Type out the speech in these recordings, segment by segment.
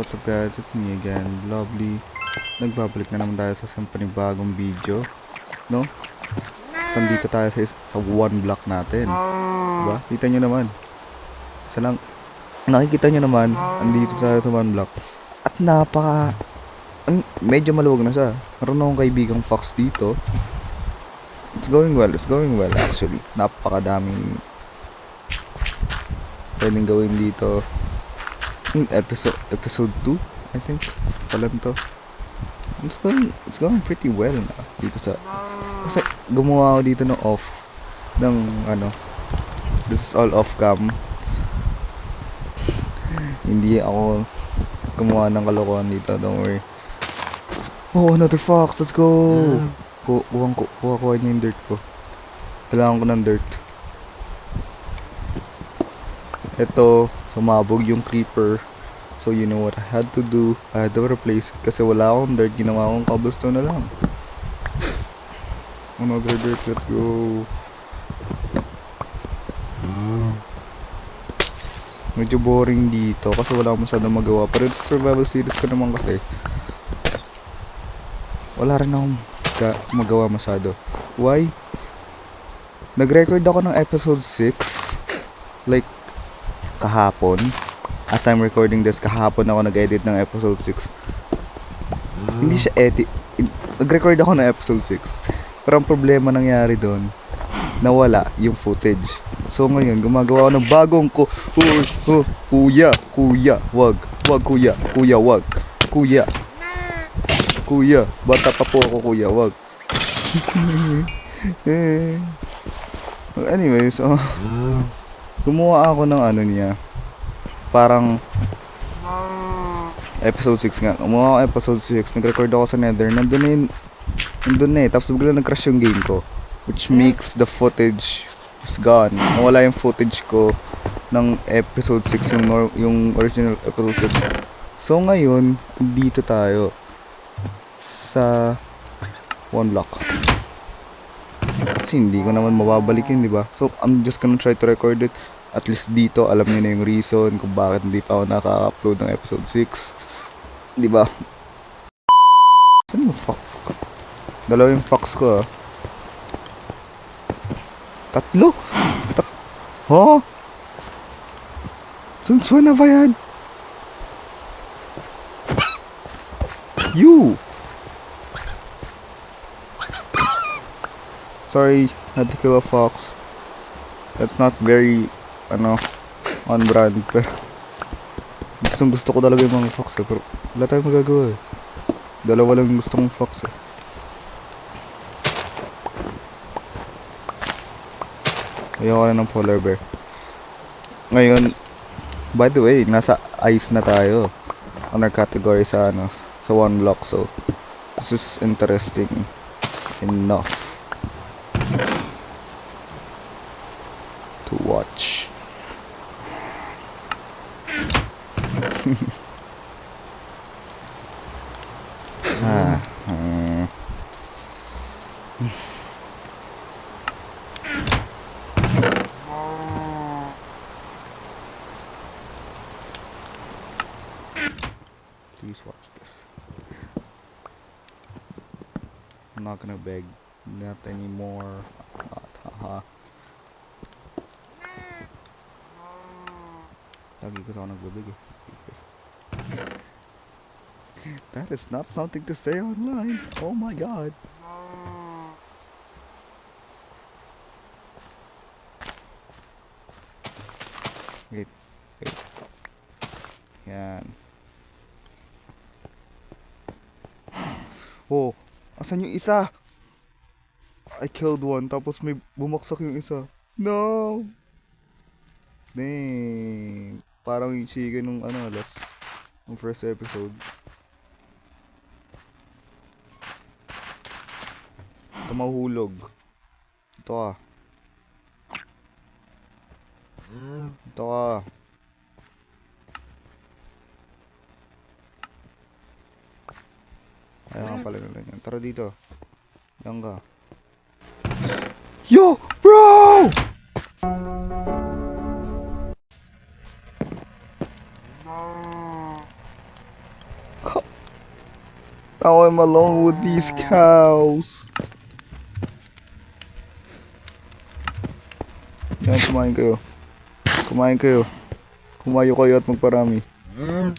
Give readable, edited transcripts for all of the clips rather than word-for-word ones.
What's up guys, it's me again, Lovely. Nagbabalik na naman tayo sa isang panibagong video, no? Nandito tayo sa one block natin, diba? Kita nyo naman. Isa lang, nakikita nyo naman, andito tayo sa one block. At medyo maluwag na siya. Meron akong kaibigang fox dito. It's going well actually. Napakadaming pwedeng gawin dito. Episode 2, I think. Palam to. It's going pretty well na dito kasi gumawa ako dito ng this is all off cam. Hindi ako gumawa ng kalokohan dito, don't worry. Oh, another fox, let's go. Kuha niya yung dirt ko. Kailangan ko ng dirt. Ito, sumabog yung creeper. So you know what I had to do? I had to replace it kasi wala akong dirt. Ginawa akong cobblestone na lang. Another dirt, let's go. Medyo boring dito kasi wala akong masyadong magawa. Pero ito survival series ko naman kasi wala rin akong magawa masyado. Why? Nag-record ako ng episode 6 like kahapon. As I'm recording this, kahapon ako nag-edit ng episode 6. Hindi siya edit. Nag-record ako ng episode 6. Pero ang problema nangyari doon, nawala yung footage. So ngayon, gumagawa ako ng bagong kuya, wag, kuya, wag. Kuya, bata pa po ako, kuya, wag. Anyways, gumawa ako ng niya. Parang episode 6 nga. Gumawa ako episode 6. Nag-record ako sa Nether. Nandun na eh. Tapos bigla nag-crash yung game ko. Which makes the footage is gone. Nawala yung footage ko ng episode 6. Yung original episode 6. So ngayon, dito tayo sa one block. Kasi hindi ko naman mababalik yun, diba? So I'm just gonna try to record it. At least dito, alam niyo na yung reason kung bakit hindi pa ako nakaka-upload ng episode 6. Diba? Saan yung fox ko? Dalawa yung fox ko, ah. Tatlo? Huh? Since when have I had? You! Sorry, had to kill a fox. That's not very on brand, pero gusto ko talaga yung mga fox pero wala tayong magagawa eh. Dalawa lang gusto kong fox eh. Ayoko na ng polar bear. Ngayon, by the way, nasa ice na tayo on our category sa one block, so this is interesting enough to watch. Please watch this. I'm not gonna beg, not anymore. Haha. Lagi ko sa ako nagbabig eh. That is not something to say online. Oh my god. Wait. Yan. Oh, asan yung isa? I killed one, tapos may bumaksak yung isa. No! Dang. Parang yung chicken nung yung first episode. Ito mahuhulog. Ito ka. Ito ka. Ayaw nga pala nila yan. Tara dito. Yan ka. Yo! Bro! Now I'm alone with these cows. Yan, kumain kayo. Kumain kayo. Kumayo kayo at magparami. Ano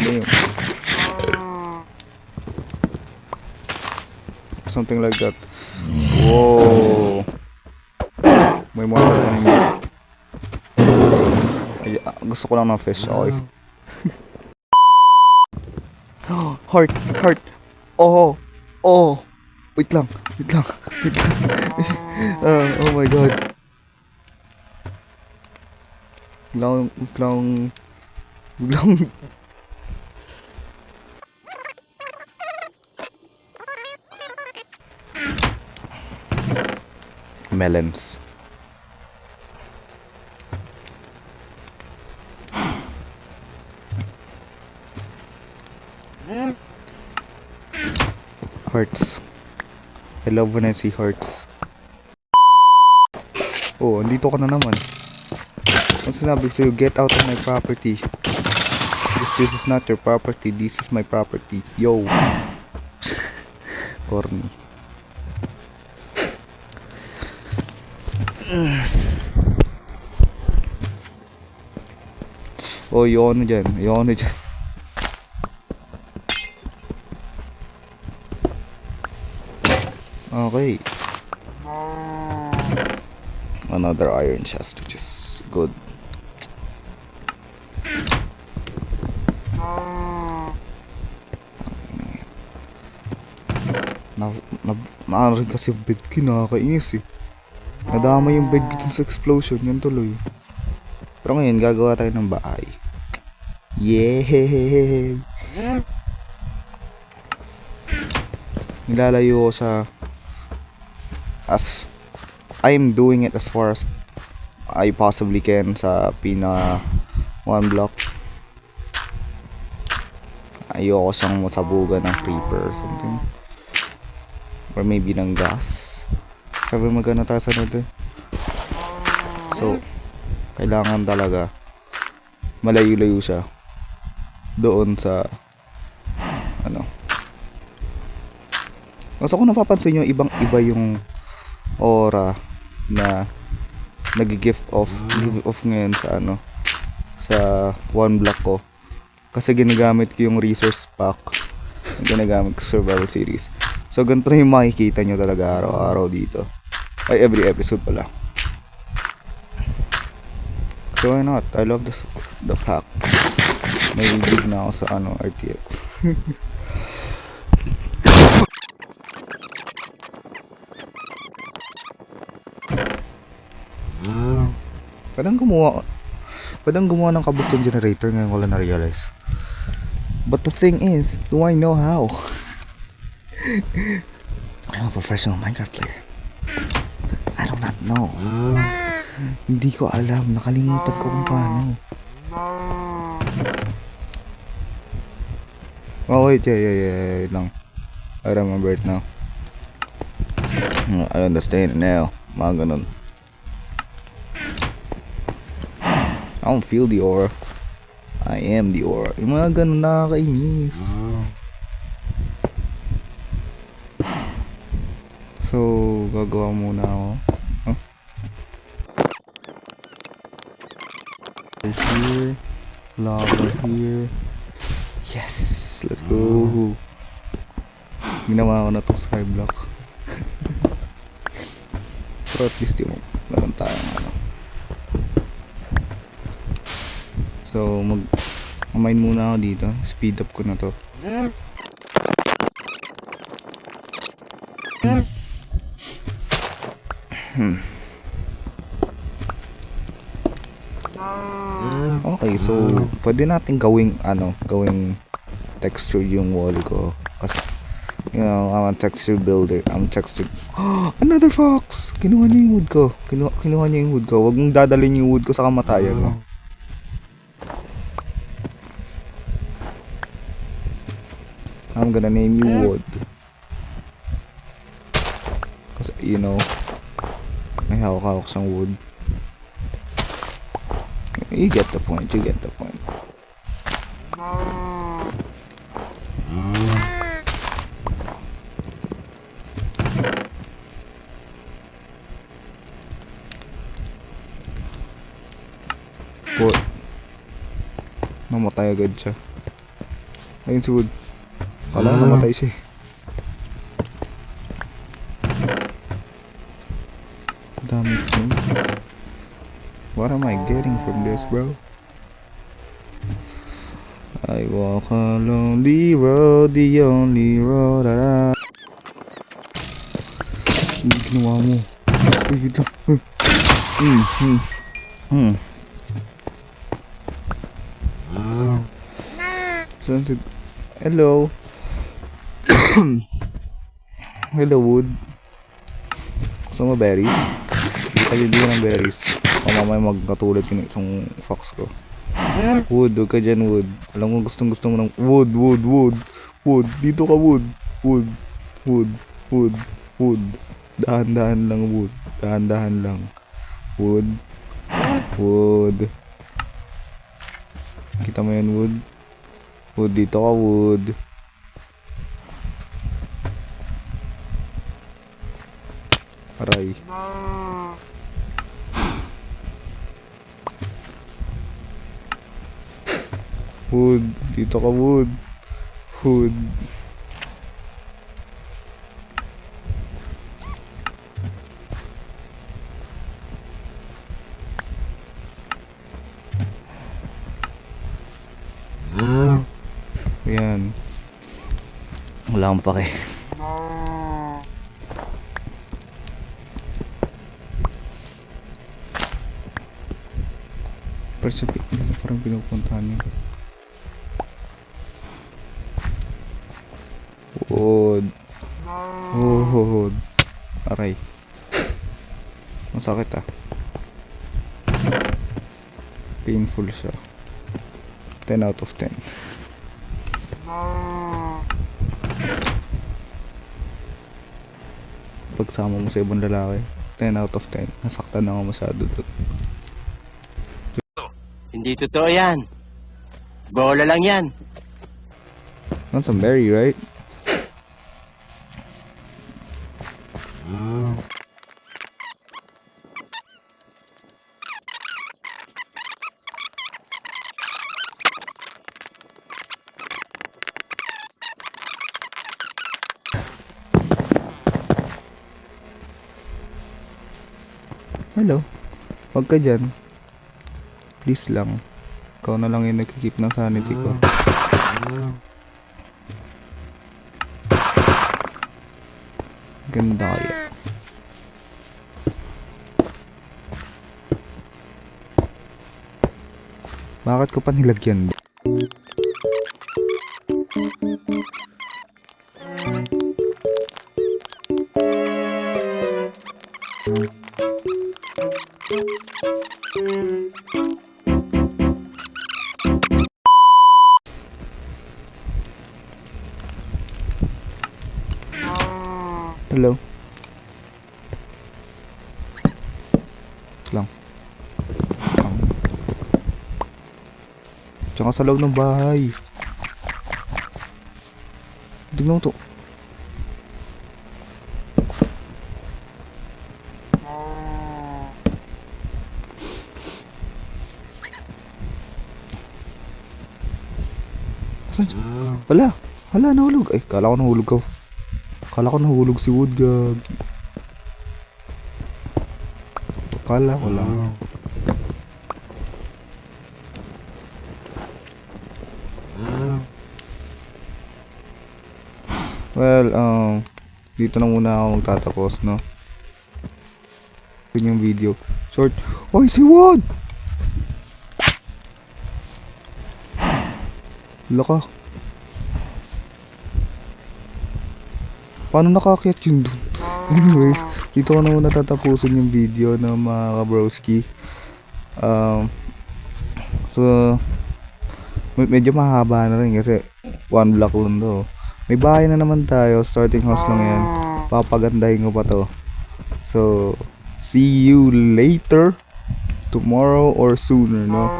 yun? Something like that. Whoa. May mga kanina. Ay, gusto ko lang ng fish. Okay. Heart. Heart. Oh. Oh. Wait lang. Wait lang. Wait lang. Oh my god. Biglang melons. Hearts. I love when I see hearts. Oh, andito ka na naman. Ang sinabi sa'yo, get out of my property. This is not your property. This is my property. Yo. Corny. Oh, yung ano dyan. Yung ano dyan. Okay. Another iron chest, which is good. Naano rin kasi bed ko, nakakainis eh. Nadama yung bed ko sa explosion, yan tuloy. Pero ngayon, gagawa tayo ng bahay. Yay! Nilalayo ko sa... as I'm doing it as far as I possibly can sa one block. Ayoko siyang masabugan ng creeper or something. Or maybe ng gas. Sabi magana tayo sa natin. So, kailangan talaga malayo-layo siya doon sa ano. Gusto ko napapansin nyo, ibang-iba yung aura na nag-give off ngayon sa ano, sa one block ko. Kasi ginagamit ko yung resource pack. Ginagamit ko survival series. So ganito na yung makikita nyo talaga araw-araw dito. Ay, every episode pala. So why not? I love the pack. May big na ako sa ano, RTX. Pwedeng gumawa ng cobblestone generator, ngayon ko lang na-realize. But the thing is, do I know how? I'm a professional Minecraft player. I do not know. Hindi ko alam, nakalimutan ko kung paano. Oh wait, yeah, lang. I remember it now. I understand it now. Mga ganun. I don't feel the aura. I am the aura. Yung mga ganun, nakakainis. So, gagawa muna ako. Huh? Here. Lava here. Yes! Let's go! Ginawa ko na itong skyblock. Pero at least yung meron tayong ano. So, mag-mine muna ako dito. Speed up ko na to. Okay, so pwede natin gawing texture yung wall ko kasi I'm a texture builder. Another fox! Kinuha niya yung wood ko. Kinuha niya yung wood ko. Huwag mong dadalhin yung wood ko sa kamatayan mo. I'm gonna name you Wood. Kasi, may hawak-hawak siyang wood. You get the point, Namatay agad siya. Ayun si Wood. Kala namatay siya. Damn it, man. What am I getting from this, bro? I walk a lonely road, the only road that I... Hindi ginawa mo. Uy, gito. Hello. Hello, Wood. Gusto mo berries? Hindi ko ng berries. O mamaya magkatulad ko ng isang fox ko. Wood, huwag ka dyan, Wood. Alam mo, gusto mo ng... Wood. Dito ka, Wood. Wood. Dahan-dahan lang, Wood. Dahan-dahan lang. Wood. Kita mo yan, Wood? Wood, dito ka, Wood. Aray. Wood, dito ka, Wood. Ayan. Wala akong pake. Parang pinupuntahan niya. Wood. Aray. Masakit ah. Painful siya. 10 out of 10. Pagsama mo sa ibang lalaki, 10 out of 10. Nasaktan na ako masyado doon. Hindi totoo yan. Bola lang yan. Want some berry, right? Hello. Huwag ka dyan. Please lang. Ikaw na lang yung nagkikip ng sanity ko. Ganda kaya. Bakit ko pa nilagyan? Hello. Lang. Tsaka sa loob ng bahay. Tignan mo to. Wala. Nahulog. Ay, kala ko nahulog ka. Kala ko nahulog si Wood, gag. Kala ko lang. Well, dito na muna ako magtatapos, no? Yun yung video. Short. Oy, si Wood! Laka. Paano nakaakyat yun dun? Anyways, dito ko na muna tatapusin yung video ng mga kabrowski. So, medyo mahaba na rin kasi one block lang to. May bahay na naman tayo. Starting house lang yan. Papagandahin ko pa to. So, see you later. Tomorrow or sooner, no?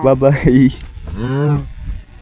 Bye-bye.